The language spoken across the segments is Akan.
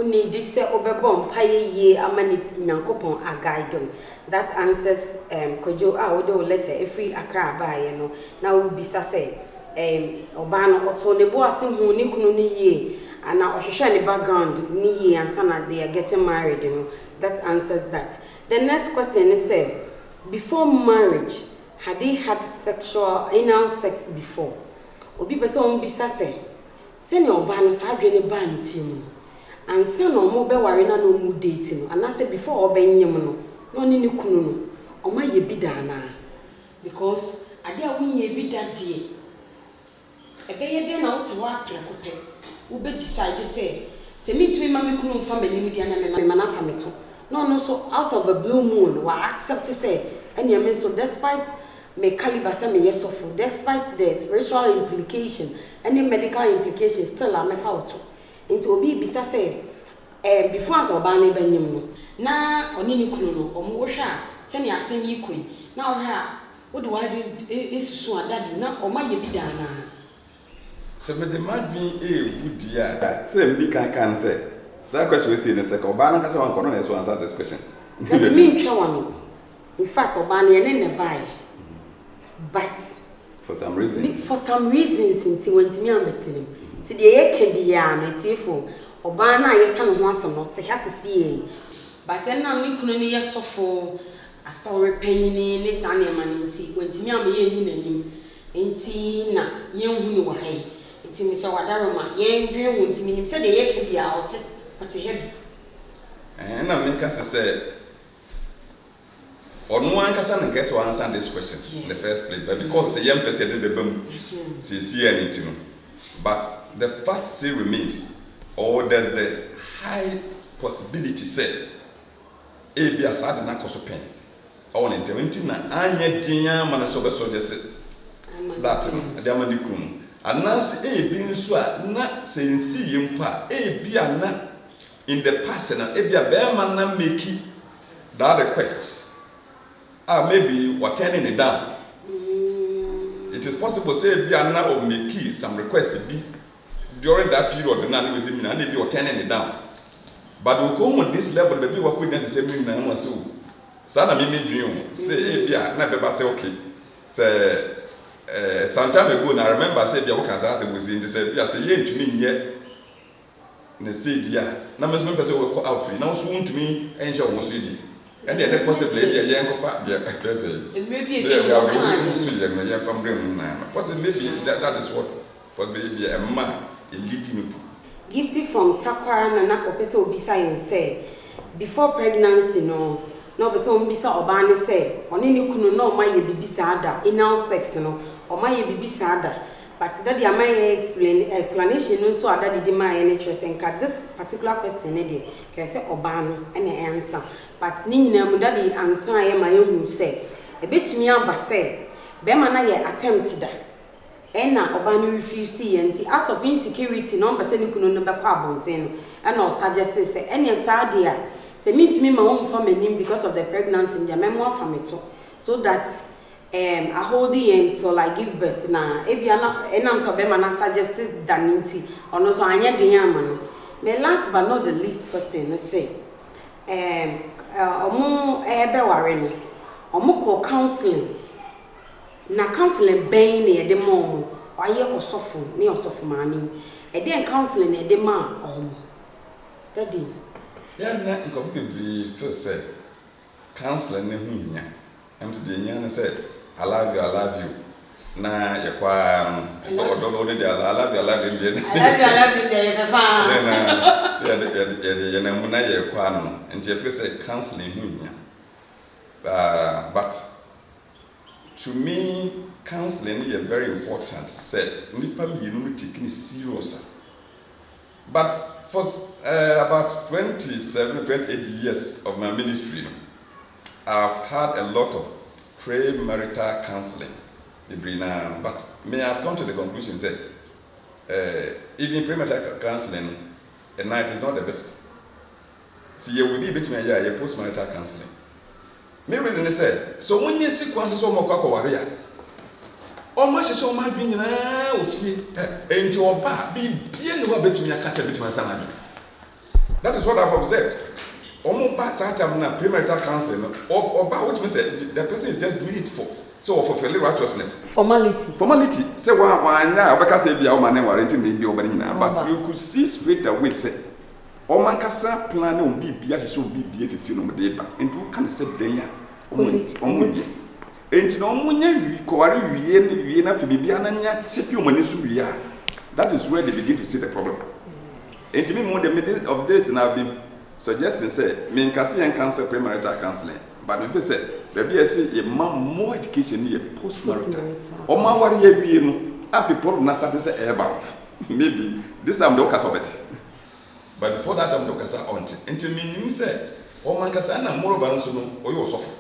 need this obebom paye ye amani nyankopon a guide. That answers kojo a wodo letter every akra ba ye no. Na wo bisa say oba no oto ne bo ase hu ni kunu ni ye ana ohwehwe ne background ni ye ansa na they are getting married, you know. That answers that. The next question is before marriage, had they had anal sex before? Obi person bisa say send your oba no sa adwene ba ni tim and send no mo be ware na no mu date no and I say before obenyem no ni kunu no oma ye bi da na because ade a wunye bi da die ebe ye de na wote wa aprekope wo be decide say me tumi ma me kunu mfa manim dia na me ma na fa me to no so out of a blue moon wa accept say any me so despite me caliber say me yes of despite the spiritual implication and the medical implications still am fa auto into obi bisa say before as oba na banyim no na oni ni kunu no omo wo hwa se ne asem yi koi na wo hwa wo de wa de esusu adade na oma ye bi da na se me de madwin budia se mbi kan say say question we say ne se ka oba na ka say wan kono na so answer this question na de mi ntwa wano in fact oba na ye ne buy but for some reasons inti wantimi ambetini ti de ye can be ya na tifo oba na ye ka no ho asem no te hasese but na ni kunu ni ye sofo asawre panyini ne sa na ma nti wantimi am ye nyi nanim nti na ye hu ni wa hai nti mi so wadaro ma ye ndwe hu nti mi nim se de ye can be ya ote heavy na me ka se or no one can guess or answer this question in the first place, but because the young person did the see anything. But the fact still remains, or there's the high possibility say, a be a sad na cause pain. Or in na anya dia manasobe so just that the amanikum. And Nancy a being so not saying see yimpa, a be a na in the past and a be a bear man make that requests. Maybe we're turning it down. It is possible say be an or make some requests be during that period the nanny with him and maybe we're turning it down. But we come on this level, maybe we couldn't say me na so. Sana me dream say be a never say okay. Say some time ago I remember say be can say was in this say ye to me yet. Ne say dia na me person we call out now so to me ensure was you. And then possibly a young person. Maybe that is what possibly a man leading to. Gifty from Takwara Nana Opeso Bisa and say before pregnancy no person bisa obani say on any kuno no my bibisada anal sex no or my bibisada. But that my explanation so that did my NHS and cut this particular question can say obani and answer. But Nina Mudadi answer my own say a bit me amba say Bemana ye attempted Enna obani refuse and out of insecurity number sending kuno number carbon and or suggested say any sadia say me to me my own family because of the pregnancy in their memoir from it so that I hold the until I give birth now. If you are not, and I'm so bad, suggested danity or no so. I need the yaman. The last but not the least question, let's say, omo ebe wareni, omo call counseling. Na counseling being near the mom, or ye or soften, near soft money. And then counseling near the man, daddy. Yeah, not completely first said counseling me. I'm to the young and said. I love you. Na ya kwa odo de I love you. I love you. Then ya na muna ya kwa no. And you say counseling hu nya. But to me counseling is very important. Said nipa mi no take it serious. But for about 28 years of my ministry, I've had a lot of pre-marital counseling, but may I have come to the conclusion that even pre-marital counseling at night is not the best. See, you will be between a year post-marital counseling. My reason is said, so when you see quantum so more warrior, or much so much being into a bar, be between a catcher between my son. That is what I've observed. Almost bad time na premarital counseling or what means the person is just doing it for fulfill righteousness. Formality. Say one obeka say bia o man warranty me bi obani nyina, but you could see straight away say o man kasa plan on bibia hye o bibia fifi no de ba. Ntu kan say den ya omudi. Enti no omunya wi ko ware wie na fi bibia na nya sefi o mani su wi a. That is where they begin to see the problem. Enti me more the middle of this now been suggesting say me nkase and cancel premarital counseling, but me say baby I say a man more education here postmarital o man ware ye wie no afi problem na start say eba maybe this time do case of it, but before that time do case on until me nim say o man kasa na more ba so no o yo sofo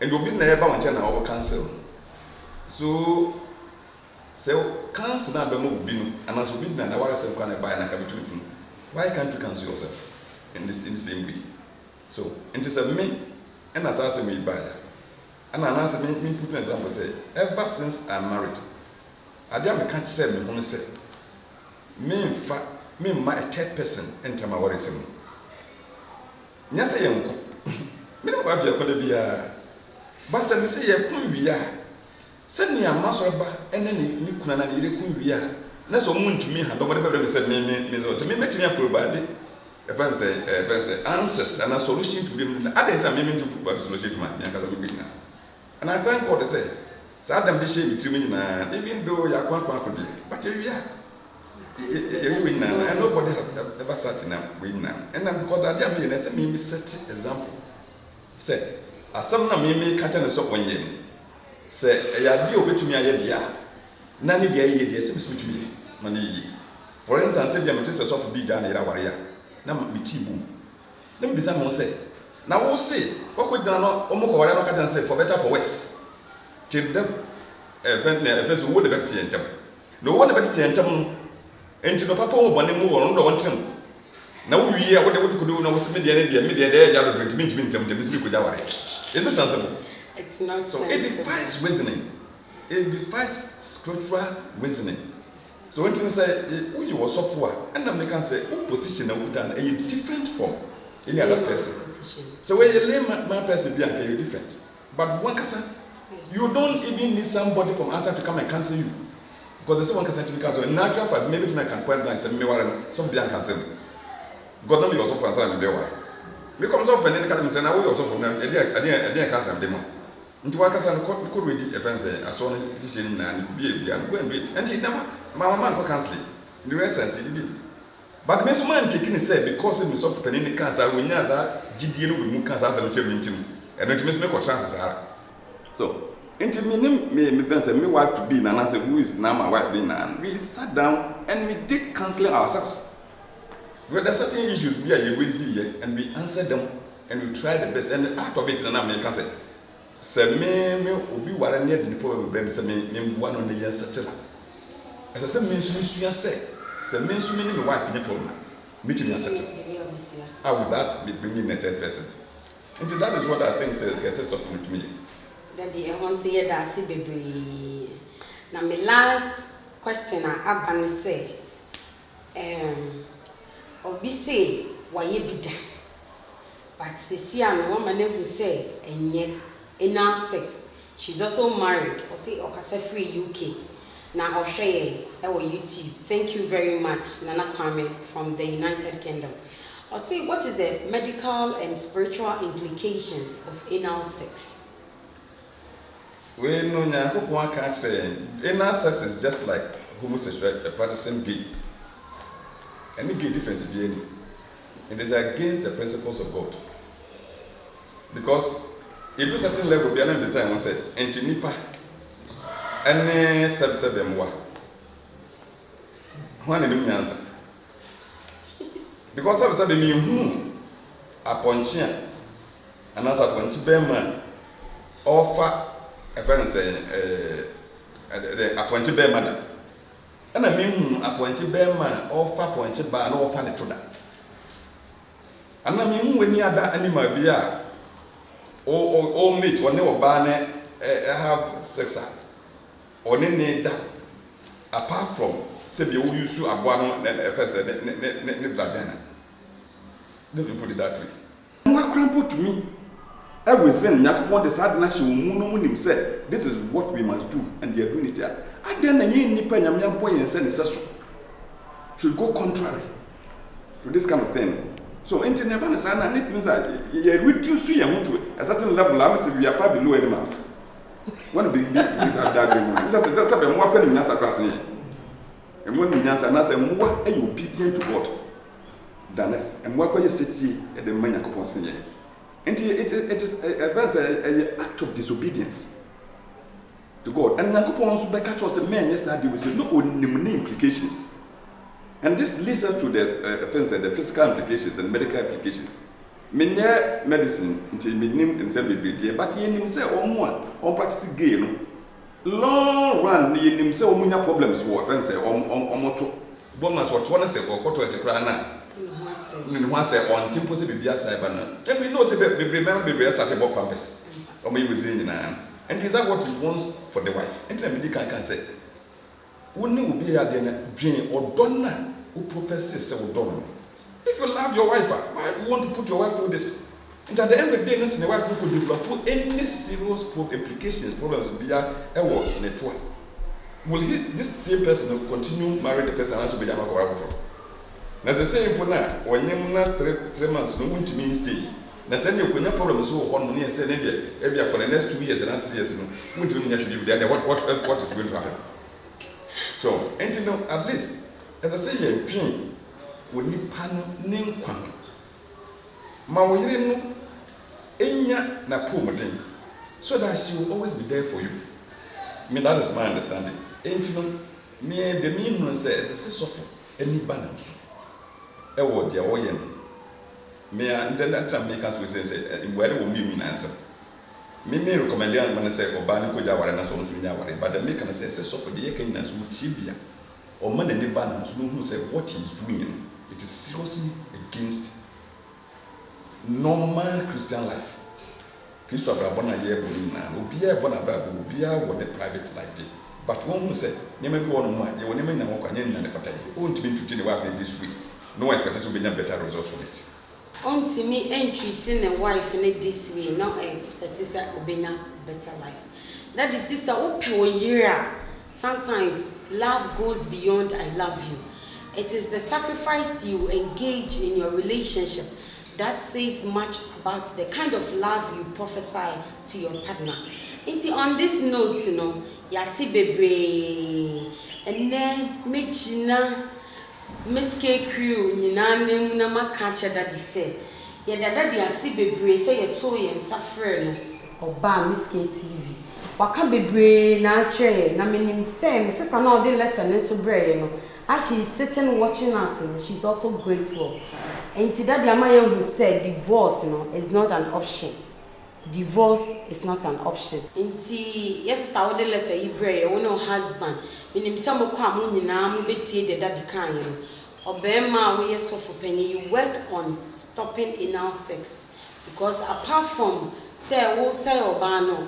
and obi na eba won na o cancel so cancel na be mo obi no and as obi na ware say kwa na buy na ka between. Why can't you cancel yourself in the same way? So, it is a me, and as I say, me buy. And I answer me put an example say, ever since I'm married, I don't catch them when I say, me in fact, me my third person enter my worries. Yes, I am. Me no have your could be a but say, you couldn't be a send me a master and then you couldn't be a. Na so mun tumi ha nobody be say me so me metimi provide a friend say answers and a solution to them at the time me to provide solution to my yankaza me na and I thank God say Adam dey share between na even though ya kwa kodi but we are win na and nobody have ever sat in a win na and because I dey me say me set example say asam na me catch na so onye say ya di obetumi aye dia na ne dia ye dia say me betumi money. For instance, say dem tese so for bi ja na ira ware ya na me tibu na me bisa mo say na wo say what could na omo ko ware no ka say for better for worse till death event wo de better entem no wo de better entem enti no papa wo bone mu wo no do wontem na wo wi ya wo de kudu na wo se me dia de ya do 20 minutes entem dem se ko ja ware. Is this sensible? It's not so sensible. It defies reasoning. It defies scriptural reasoning. So when you say you were software, and then they can say, position and are you different from any other person? So when you lay my person be you different. But one person, you don't even need somebody from outside to come and cancel you. Because there's one person to be cancelled. In natural fact, maybe to make a point blank say me warren some be cancel. Because nobody was software and be warren. Me comes up and then can say now we also from them. I didn't cancel them. Into one person could read a friend say, I saw this and be and go and wait. And he never, my man go canceling. In the rest, he did it. But Miss Man taking it said, because he was soft penny cancer, we know that GDN will move cancer and change him. And then to miss me for chances are. So, into me, my wife to be, and I said, who is now my wife? And we sat down and we did counseling ourselves. Well, there are certain issues we are busy and we answered them and we tried the best. And out of it, and I can say, say me obi ware ne de problem brem say me bua no ne ye settle as I say me nsu say me nsu me ne wife ne problem meeting ya settle with that me bringing a third person and that is what I think says something to me that the won say that see bebre na my last question aban say obi say waye bida but sisi an woman who say enye anal sex. She's also married. Or say Okasa Free UK. Now I'll share our YouTube. Thank you very much, Nana Kwame from the United Kingdom. I'll say what is the medical and spiritual implications of anal sex? We know anal sex is just like homosexual practicing gay. Any gay difference and it is against the principles of God. Because if you certain level, be an design one said, and to nipa, and subset them what? One in the answer. Because of sudden you upon chin, and as upon Chibema, offer a friend saying, upon Chibema, and I mean upon Chibema, offer point Chiba, and offer the truth. And I mean when you are that animal beer. Or meet or never banner have sex or need that apart from say you use to a one and first vagina. Let me put it that way. More crumple to me. I will send Yakupon the Sadnashi Muno say, this is what we must do, and they are doing it here. I then a nipa Yamian boy and send should go contrary to this kind of thing. So, internet and it means that you reduce a certain level, we are far below animals. One big that's a more penny Nasa crossing. And when Nasa Nasa more are you obedient to God than us, and what you city at the Manakopon. And it is an act of disobedience to God. And Nakopons Becca was a man yesterday, we said no implications. And this leads us to the physical implications and medical implications. Many medicine until minimum in some degree, but he himself or more on practice game. Long run, he himself many problems for offense on motor. Bombers what one say or quarter to crana. One say on Timpo be a cyber. Then we know say remember be at about pampers. Or maybe within and is that what he wants for the wife? And then can say. Wouldn't will be a dream or donna who professes so done. If you love your wife, why do you want to put your wife through this? And at the end of the day, the wife who could develop any serious implications, problems be a word network. Will this same person continue marry the person and also be a for? As I say, when you're not 3 months, no one to mean stay. Now, send you problems so on money and send it for the next 2 years and after years, what is going to happen? So, and you know, at least, as I say, a dream will need panel name quan. Mawirino, Enya na Pumadin, so that she will always be there for you. I mean, that is my understanding. And you know, me, the meaning says, it's a soft any balance. A word, dear Oyen. Me, and then that time make us with say, where will be mean answer. Me recommend you when I say Obani Kojawara and so on, but the maker says, so for the Ekenas with Tibia or man and the banners who say what he's doing, it is seriously against normal Christian life. Christo Abrabona Yebuna, Ubia Bonabrabu, Ubia, what the private life did. But one who said, never be one more, you will never know what I won't be to work this week. No expectation will be a better result from it. On to me entreating a wife in it this way, now I expect this obena better life. That is sister open year. Sometimes love goes beyond I love you. It is the sacrifice you engage in your relationship that says much about the kind of love you prophesy to your partner. It's on this note, you know, yati bebre and then mechina Miss K crew, Nina na makacha that say. Ya dada dia si bebre say ye toy and suffer or ba Miss K TV. Waka bebre na share na menim say my sister now dey letter and so bre no. As she is sitting watching us, and she's also grateful. And today the Amaya who said divorce, you know, is not an option. Divorce is not an option. Inti yes sister wo dey letter yi bre ye wo husband. Menim say mo kwa mo nyina mo betie de daddy kan ye. Obema we so for penny you work on stopping anal sex because apart from say wo say oba no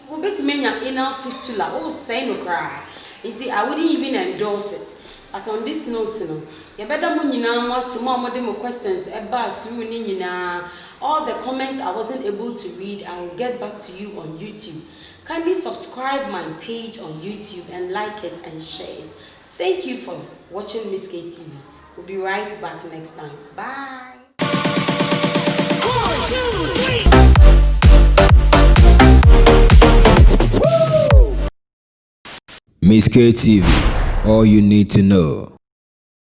wo betimenya anal fistula wo say no cry. Inti I wouldn't even endorse it. But on this note, you know, you better mo nyina mo asimo mo de mo questions about through ni nyina. All the comments I wasn't able to read, I will get back to you on YouTube. Kindly subscribe my page on YouTube and like it and share it. Thank you for watching Miss K TV. We'll be right back next time. Bye. 1, 2, 3. Miss K TV, all you need to know.